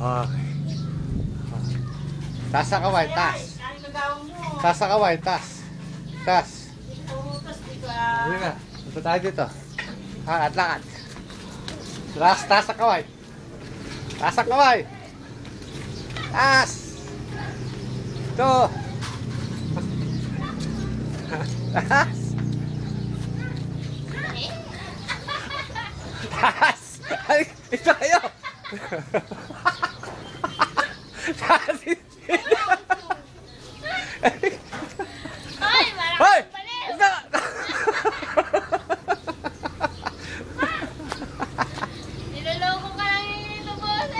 Okay. Taas sa kaway, taas. Taas sa kaway, taas. Taas. Hindi nga. Punta tayo dito. Lakad, lakad. Taas, taas sa kaway. Taas sa kaway. Taas. Ito. Taas. Taas. Ay, ito kayo. Taas. Hoy, marami Hoy! palis! Ito. Niloloko ka lang yung ito, boss.